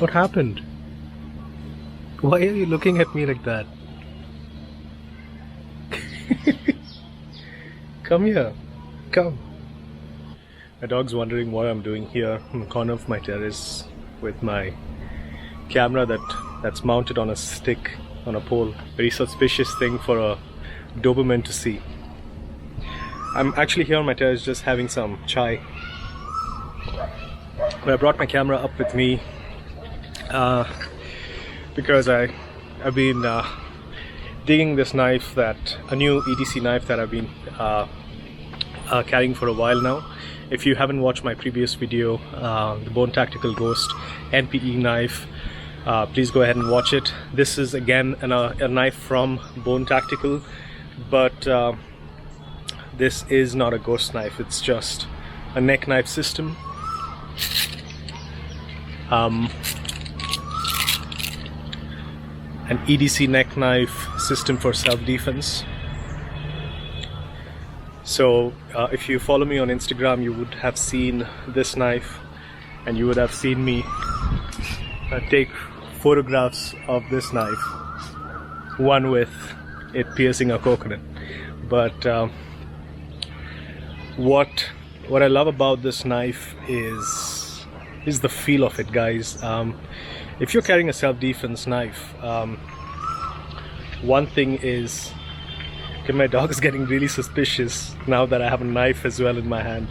What happened? Why are you looking at me like that? Come here. Come. My dog's wondering what I'm doing here in the corner of my terrace with my camera that's mounted on a stick on a pole. Very suspicious thing for a Doberman to see. I'm actually here on my terrace just having some chai. But I brought my camera up with me because I've been digging this knife, a new EDC knife that I've been carrying for a while now. If you haven't watched my previous video, the Bone Tactical Ghost NPE knife, please go ahead and watch it. This is again a knife from Bone Tactical, but this is not a ghost knife. It's just a neck knife system. An EDC neck knife system for self-defense. So if you follow me on Instagram, you would have seen this knife, and you would have seen me take photographs of this knife, one with it piercing a coconut. But what I love about this knife is the feel of it, guys. If you're carrying a self-defense knife, one thing is, okay, my dog is getting really suspicious now that I have a knife as well in my hand.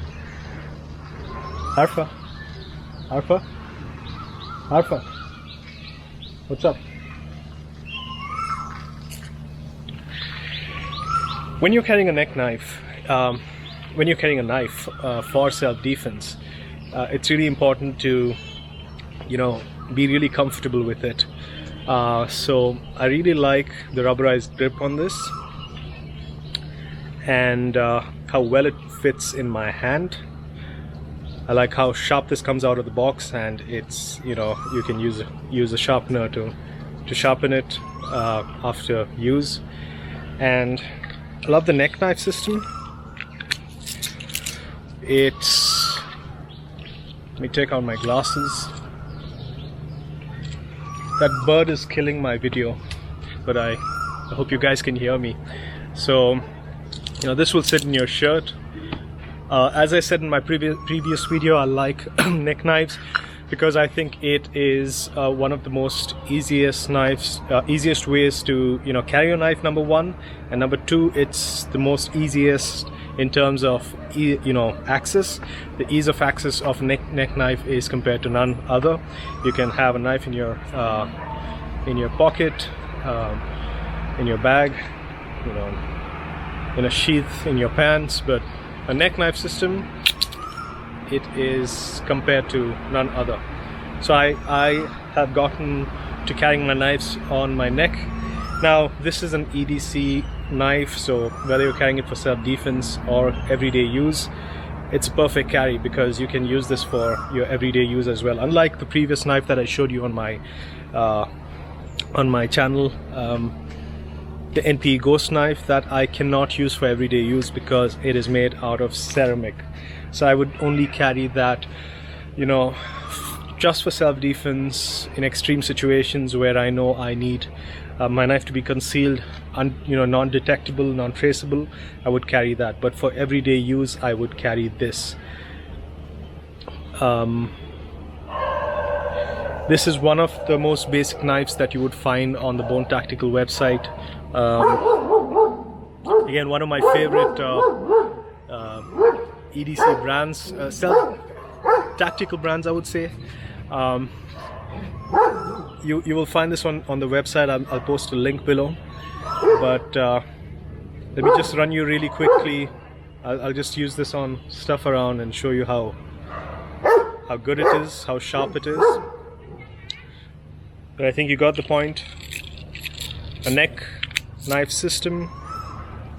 Harfa, Harfa, Harfa, what's up? When you're carrying a neck knife, when you're carrying a knife for self-defense, it's really important to, be really comfortable with it. So I really like the rubberized grip on this, and how well it fits in my hand. I like how sharp this comes out of the box, and it's, you can use a sharpener to sharpen it after use. And I love the neck knife system. Let me take out my glasses. That bird is killing my video, but I hope you guys can hear me. So, this will sit in your shirt. As I said in my previous video, I like neck knives because I think it is one of the most easiest ways to carry a knife, number one, and number two, it's the most easiest in terms of access. The ease of access of neck knife is compared to none other. You can have a knife in your pocket, in your bag, in a sheath in your pants, but a neck knife system, it is compared to none other. So I have gotten to carrying my knives on my neck. Now this is an EDC knife, so whether you're carrying it for self-defense or everyday use, it's a perfect carry because you can use this for your everyday use as well. Unlike the previous knife that I showed you on my channel, the NPE Ghost knife, that I cannot use for everyday use because it is made out of ceramic. So I would only carry that, just for self-defense in extreme situations where I know I need my knife to be concealed, non-detectable, non-traceable. I would carry that. But for everyday use, I would carry this. This is one of the most basic knives that you would find on the Bone Tactical website. Again, one of my favorite EDC brands, self-tactical brands, I would say. You will find this on the website. I'll post a link below. But let me just run you really quickly. I'll just use this on stuff around and show you how good it is, how sharp it is. But I think you got the point. A neck knife system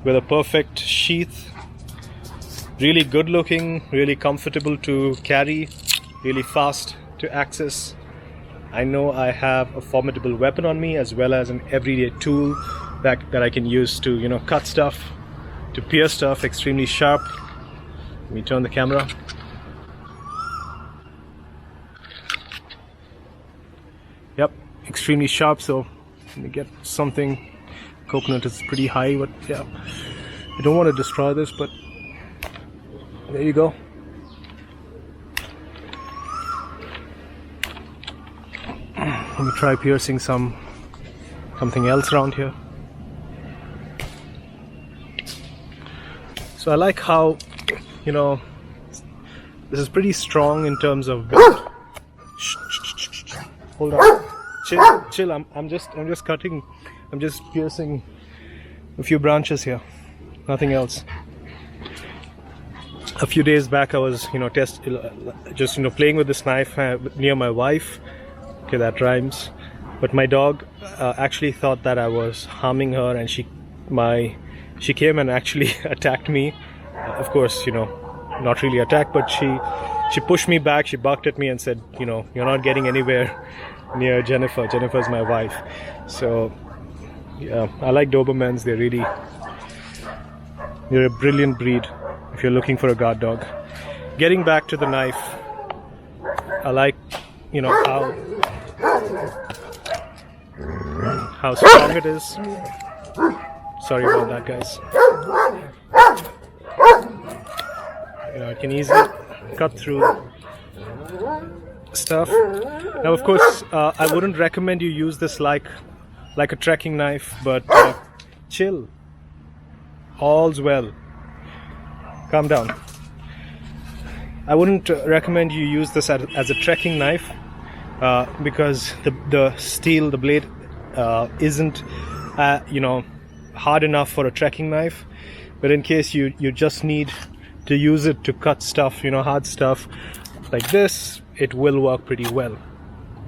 with a perfect sheath. Really good looking, really comfortable to carry, really fast to access. I know I have a formidable weapon on me as well as an everyday tool that I can use to cut stuff, to pierce stuff, extremely sharp. Let me turn the camera. extremely sharp, so let me get something. Coconut is pretty high, but yeah, I don't want to destroy this, but there you go. Let me try piercing something else around here. So I like how, you know, this is pretty strong in terms of build. Hold on, chill. I'm just cutting. I'm just piercing a few branches here, nothing else. A few days back I was, you know, playing with this knife near my wife. Okay, that rhymes. But my dog actually thought that I was harming her, and she came and actually attacked me. Of course, you know, not really attacked, but she pushed me back. She barked at me and said, you know, you're not getting anywhere near Jennifer. Jennifer's my wife. So yeah, I like Dobermans. They're a brilliant breed if you're looking for a guard dog. Getting back to the knife, I like, you know, how strong it is. Sorry about that, guys. You know, it can easily cut through stuff. Now, of course, I wouldn't recommend you use this like a trekking knife, but chill. All's well. Calm down. I wouldn't recommend you use this as a trekking knife because the steel, the blade, isn't you know, hard enough for a trekking knife. But in case you just need to use it to cut stuff, you know, hard stuff like this, it will work pretty well.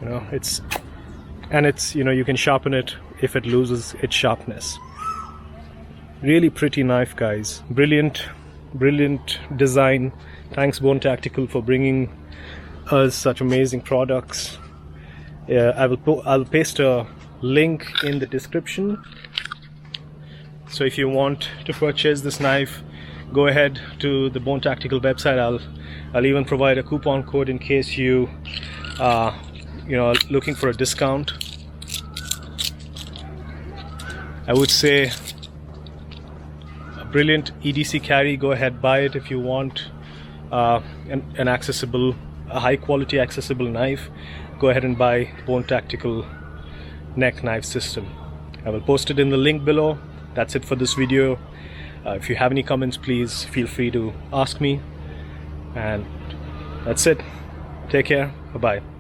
You know, it's you know, you can sharpen it if it loses its sharpness. Really pretty knife, guys. Brilliant design. Thanks Bonetactical for bringing us such amazing products. I'll paste a link in the description, so if you want to purchase this knife, go ahead to the Bonetactical website. I'll even provide a coupon code in case you you know, looking for a discount. I would say a brilliant EDC carry. Go ahead, buy it if you want an accessible, a high quality accessible knife. Go ahead and buy Bonetactical neck knife system. I will post it in the link below. That's it for this video. If you have any comments, please feel free to ask me. And that's it. Take care. Bye-bye.